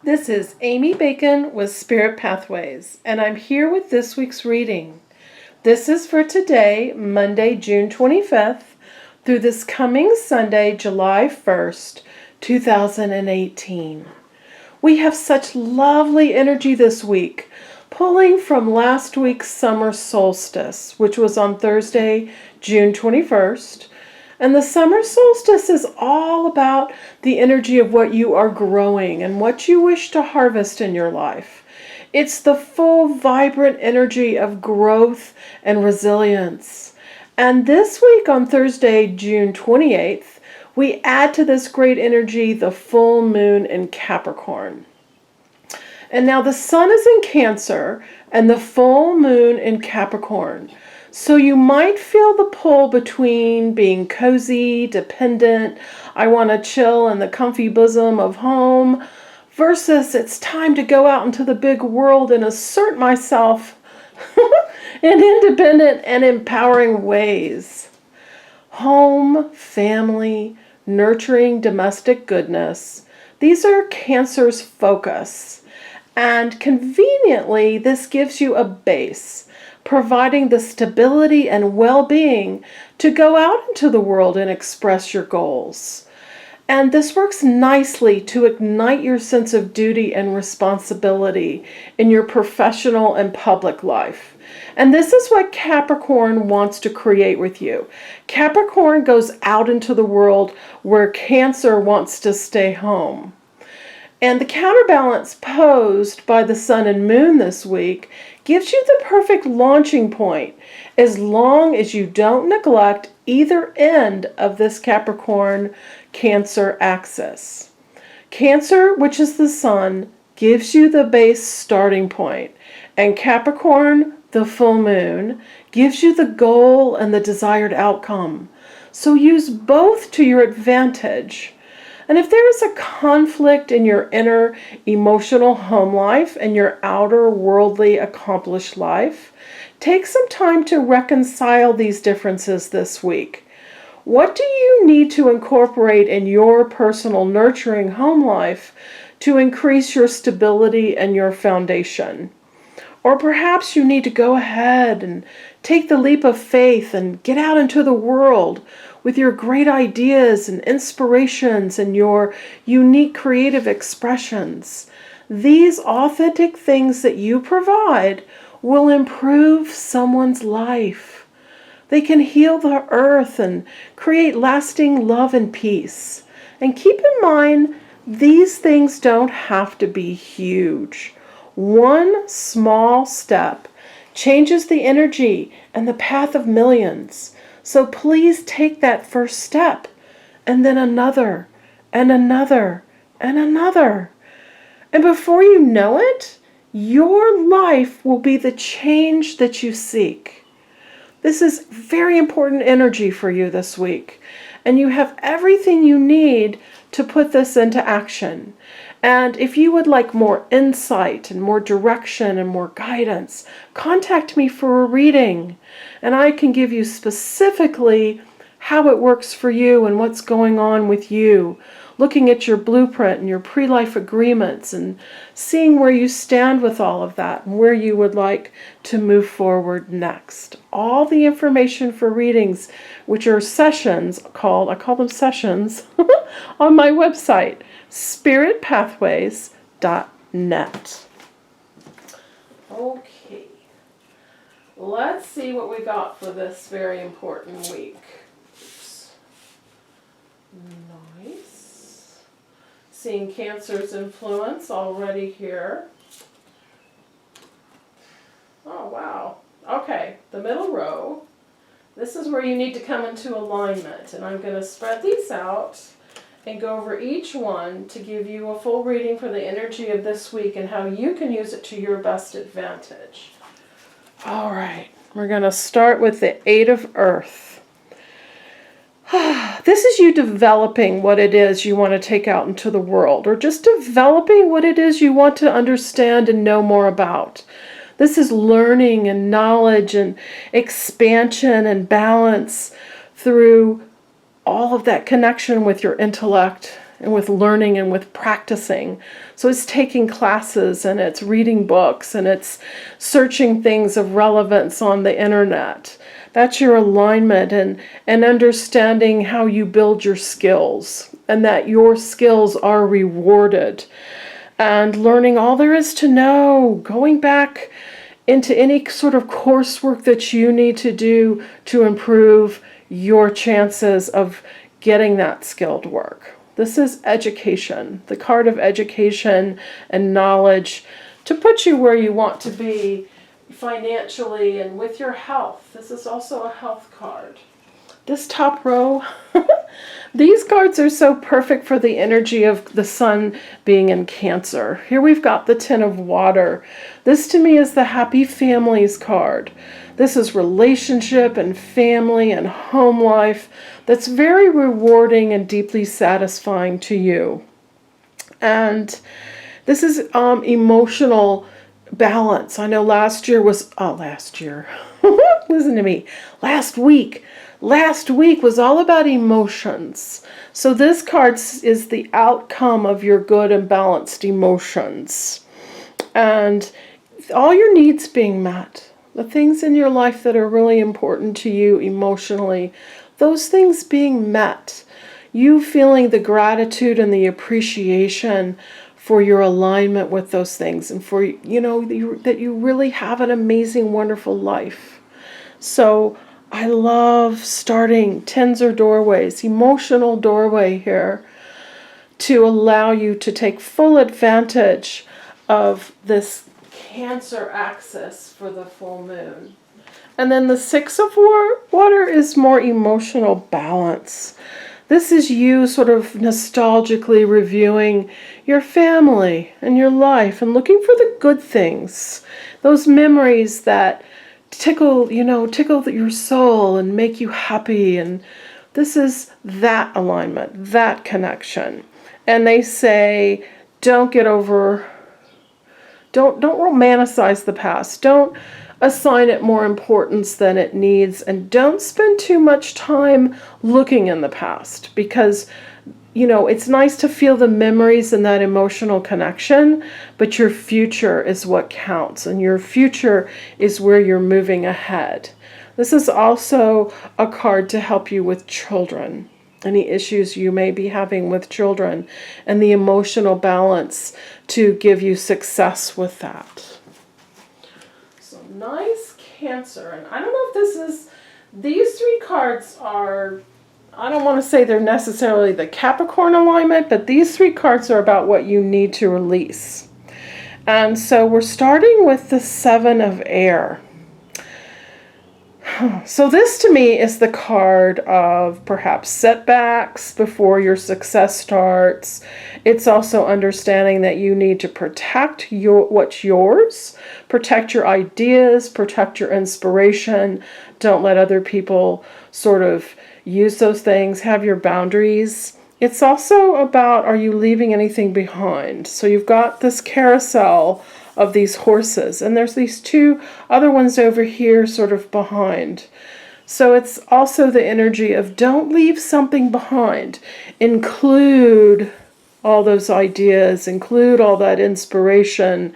This is Amy Bacon with Spirit Pathways, and I'm here with this week's reading. This is for today, Monday, June 25th, through this coming Sunday, July 1st, 2018. We have such lovely energy this week, pulling from last week's summer solstice, which was on Thursday, June 21st. And the summer solstice is all about the energy of what you are growing and what you wish to harvest in your life. It's the full, vibrant energy of growth and resilience. And this week on Thursday, June 28th, we add to this great energy the full moon in Capricorn. And now the sun is in Cancer and the full moon in Capricorn. So you might feel the pull between being cozy, dependent, I want to chill in the comfy bosom of home, versus it's time to go out into the big world and assert myself in independent and empowering ways. Home, family, nurturing domestic goodness, these are Cancer's focus. And conveniently, this gives you a base, providing the stability and well-being to go out into the world and express your goals. And this works nicely to ignite your sense of duty and responsibility in your professional and public life. And this is what Capricorn wants to create with you. Capricorn goes out into the world where Cancer wants to stay home. And the counterbalance posed by the sun and moon this week gives you the perfect launching point as long as you don't neglect either end of this Capricorn-Cancer axis. Cancer, which is the sun, gives you the base starting point, and Capricorn, the full moon, gives you the goal and the desired outcome. So use both to your advantage. And if there is a conflict in your inner emotional home life and your outer worldly accomplished life, take some time to reconcile these differences this week. What do you need to incorporate in your personal nurturing home life to increase your stability and your foundation? Or perhaps you need to go ahead and take the leap of faith and get out into the world with your great ideas and inspirations and your unique creative expressions. These authentic things that you provide will improve someone's life. They can heal the earth and create lasting love and peace. And keep in mind, these things don't have to be huge. One small step changes the energy and the path of millions. So please take that first step, and then another, and another, and another. And before you know it, your life will be the change that you seek. This is very important energy for you this week, and you have everything you need to put this into action. And if you would like more insight and more direction and more guidance, contact me for a reading. And I can give you specifically how it works for you and what's going on with you, looking at your blueprint and your pre-life agreements and seeing where you stand with all of that and where you would like to move forward next. All the information for readings, which are sessions I call them sessions, on my website, spiritpathways.net. Okay, let's see what we got for this very important week. Oops. Nice. Seeing Cancer's influence already here. Oh, wow. Okay, the middle row. This is where you need to come into alignment, and I'm going to spread these out and go over each one to give you a full reading for the energy of this week and how you can use it to your best advantage. All right, we're going to start with the Eight of Earth. This is you developing what it is you want to take out into the world, or just developing what it is you want to understand and know more about. This is learning and knowledge and expansion and balance through all of that connection with your intellect and with learning and with practicing. So it's taking classes and it's reading books and it's searching things of relevance on the internet. That's your alignment, and understanding how you build your skills and that your skills are rewarded, and learning all there is to know, going back into any sort of coursework that you need to do to improve your chances of getting that skilled work. This is education, the card of education and knowledge to put you where you want to be financially and with your health. This is also a health card. This top row, these cards are so perfect for the energy of the sun being in Cancer. Here we've got the Ten of Water. This to me is the Happy Families card. This is relationship and family and home life that's very rewarding and deeply satisfying to you. And this is emotional balance. I know last week was all about emotions. So this card is the outcome of your good and balanced emotions. And all your needs being met. The things in your life that are really important to you emotionally, those things being met. You feeling the gratitude and the appreciation for your alignment with those things, and for, that you really have an amazing, wonderful life. So I love starting tens or doorways, emotional doorway here, to allow you to take full advantage of this Cancer axis for the full moon. And then the Six of Water is more emotional balance. This is you sort of nostalgically reviewing your family and your life and looking for the good things, those memories that tickle your soul and make you happy. And this is that alignment, that connection. And they say, don't romanticize the past. Don't assign it more importance than it needs, and don't spend too much time looking in the past, because it's nice to feel the memories and that emotional connection, but your future is what counts, and your future is where you're moving ahead. This is also a card to help you with children, any issues you may be having with children, and the emotional balance to give you success with that. Nice Cancer. And I don't know if these three cards are, I don't want to say they're necessarily the Capricorn alignment, but these three cards are about what you need to release. And so we're starting with the Seven of Air. So this to me is the card of perhaps setbacks before your success starts. It's also understanding that you need to protect what's yours, protect your ideas, protect your inspiration. Don't let other people sort of use those things. Have your boundaries. It's also about, are you leaving anything behind? So you've got this carousel of these horses, and there's these two other ones over here sort of behind. So it's also the energy of don't leave something behind. Include all those ideas, include all that inspiration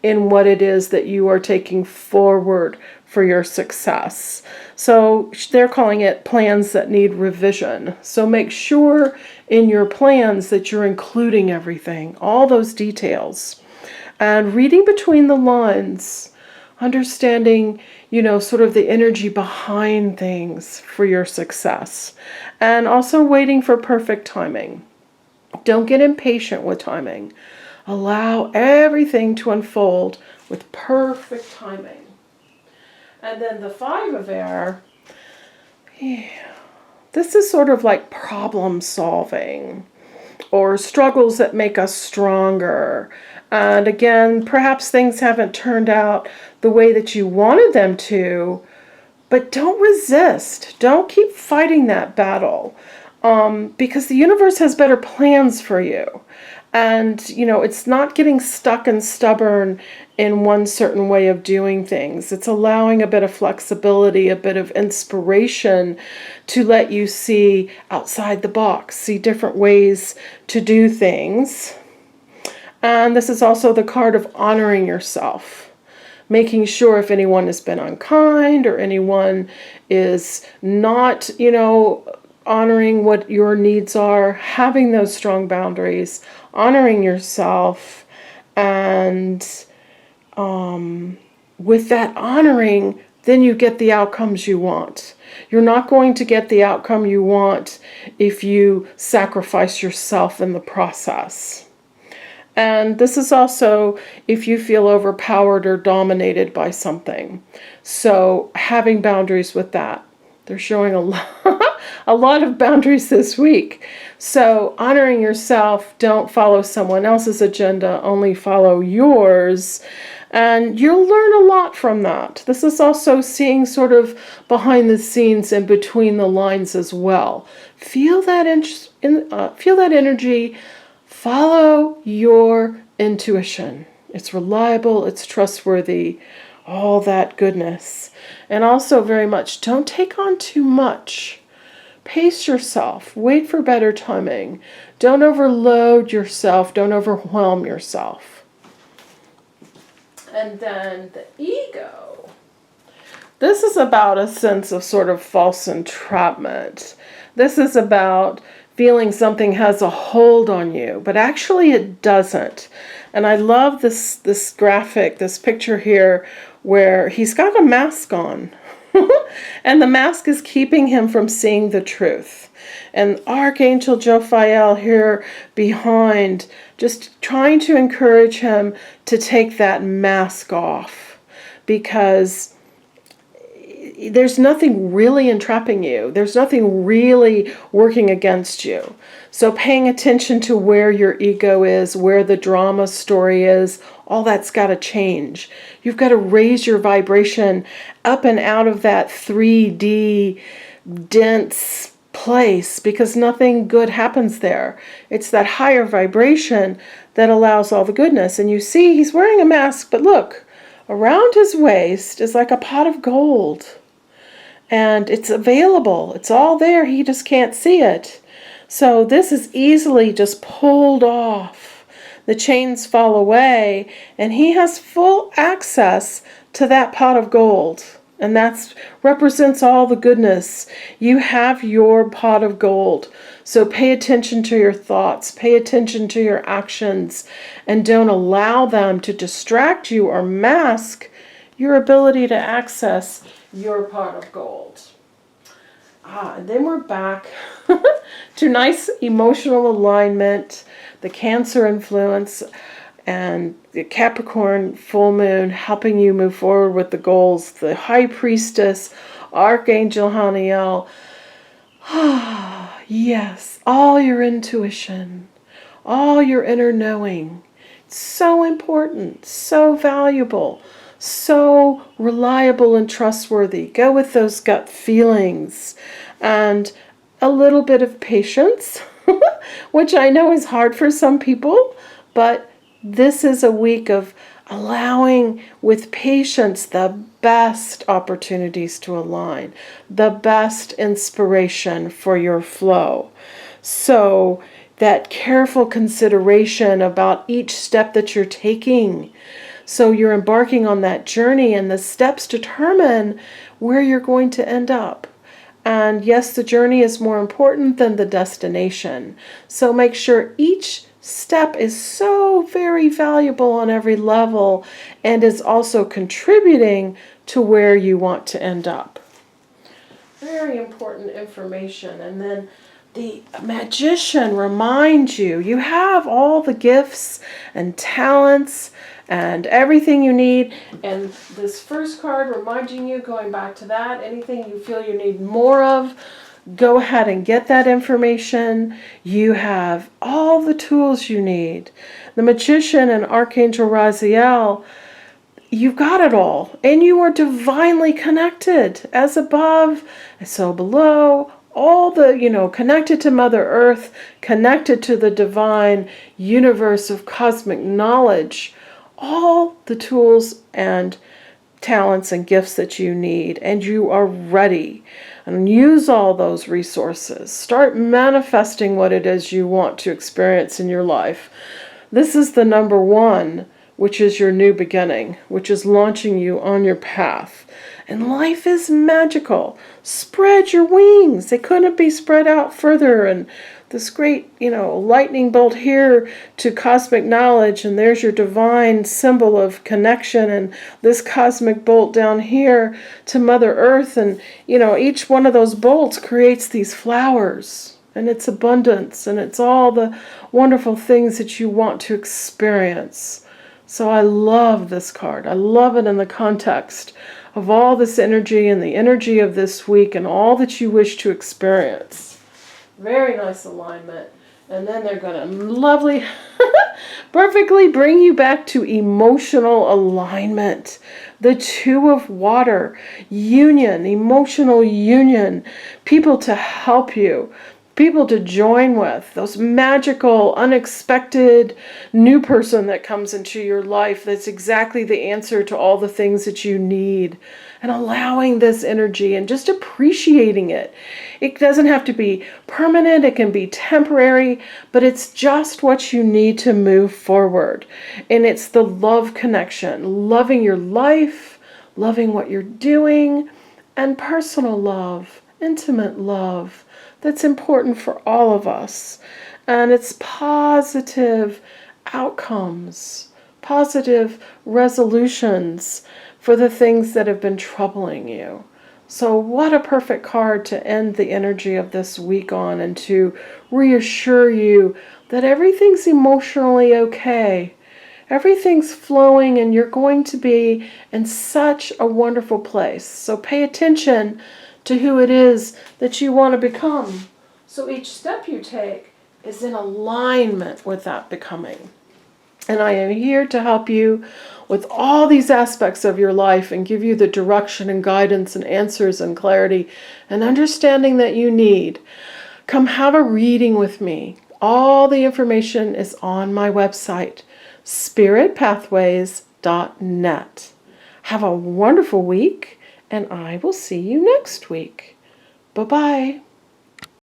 in what it is that you are taking forward for your success. So they're calling it plans that need revision. So make sure in your plans that you're including everything, all those details. And reading between the lines, understanding, sort of the energy behind things for your success. And also waiting for perfect timing. Don't get impatient with timing. Allow everything to unfold with perfect timing. And then the Five of Air, this is sort of like problem solving or struggles that make us stronger. And again, perhaps things haven't turned out the way that you wanted them to, but don't resist. Don't keep fighting that battle, because the universe has better plans for you. And, it's not getting stuck and stubborn in one certain way of doing things. It's allowing a bit of flexibility, a bit of inspiration to let you see outside the box, see different ways to do things. And this is also the card of honoring yourself, making sure if anyone has been unkind or anyone is not, honoring what your needs are, having those strong boundaries, honoring yourself, and with that honoring, then you get the outcomes you want. You're not going to get the outcome you want if you sacrifice yourself in the process. And this is also if you feel overpowered or dominated by something. So having boundaries with that. They're showing a lot of boundaries this week. So honoring yourself, don't follow someone else's agenda, only follow yours. And you'll learn a lot from that. This is also seeing sort of behind the scenes and between the lines as well. Feel that energy. Follow your intuition. It's reliable, it's trustworthy, all that goodness. And also very much, don't take on too much. Pace yourself. Wait for better timing. Don't overload yourself. Don't overwhelm yourself. And then the ego. This is about a sense of sort of false entrapment. This is about feeling something has a hold on you, but actually it doesn't. And I love this graphic, this picture here, where he's got a mask on. And the mask is keeping him from seeing the truth. And Archangel Jophiel here behind, just trying to encourage him to take that mask off, because there's nothing really entrapping you. There's nothing really working against you. So paying attention to where your ego is, where the drama story is, all that's got to change. You've got to raise your vibration up and out of that 3D dense place, because nothing good happens there. It's that higher vibration that allows all the goodness. And you see he's wearing a mask, but look, around his waist is like a pot of gold. And it's available. It's all there. He just can't see it. So this is easily just pulled off. The chains fall away, and he has full access to that pot of gold. And that represents all the goodness. You have your pot of gold. So pay attention to your thoughts. Pay attention to your actions. And don't allow them to distract you or mask your ability to access your pot of gold. And then we're back to nice emotional alignment, the Cancer influence, and the Capricorn full moon helping you move forward with the goals. The High Priestess, Archangel Haniel. Yes, all your intuition, all your inner knowing. It's so important, so valuable, so reliable and trustworthy. Go with those gut feelings and a little bit of patience, which I know is hard for some people, but this is a week of allowing with patience the best opportunities to align, the best inspiration for your flow. So that careful consideration about each step that you're taking. So you're embarking on that journey, and the steps determine where you're going to end up. And yes, the journey is more important than the destination. So make sure each step is so very valuable on every level and is also contributing to where you want to end up. Very important information. And then the Magician reminds you, you have all the gifts and talents and everything you need. And this first card reminding you, going back to that, anything you feel you need more of, go ahead and get that information. You have all the tools you need. The Magician and Archangel Raziel, you've got it all. And you are divinely connected. As above, so below, all the, connected to Mother Earth, connected to the divine universe of cosmic knowledge, all the tools and talents and gifts that you need, and you are ready. And use all those resources. Start manifesting what it is you want to experience in your life. This is the number one, which is your new beginning, which is launching you on your path. And life is magical. Spread your wings. They couldn't be spread out further. And this great, lightning bolt here to cosmic knowledge, and there's your divine symbol of connection, and this cosmic bolt down here to Mother Earth, and, each one of those bolts creates these flowers, and it's abundance, and it's all the wonderful things that you want to experience. So I love this card. I love it in the context of all this energy and the energy of this week and all that you wish to experience. Very nice alignment. And then they're going to perfectly bring you back to emotional alignment. The Two of Water, union, emotional union, people to help you, people to join with, those magical, unexpected new person that comes into your life that's exactly the answer to all the things that you need. And allowing this energy and just appreciating it. It doesn't have to be permanent, it can be temporary, but it's just what you need to move forward. And it's the love connection, loving your life, loving what you're doing, and personal love, intimate love. That's important for all of us. And it's positive outcomes, positive resolutions for the things that have been troubling you. So what a perfect card to end the energy of this week on, and to reassure you that everything's emotionally okay. Everything's flowing, and you're going to be in such a wonderful place. So pay attention to who it is that you want to become. So each step you take is in alignment with that becoming. And I am here to help you with all these aspects of your life and give you the direction and guidance and answers and clarity and understanding that you need. Come have a reading with me. All the information is on my website, spiritpathways.net. Have a wonderful week, and I will see you next week. Bye-bye.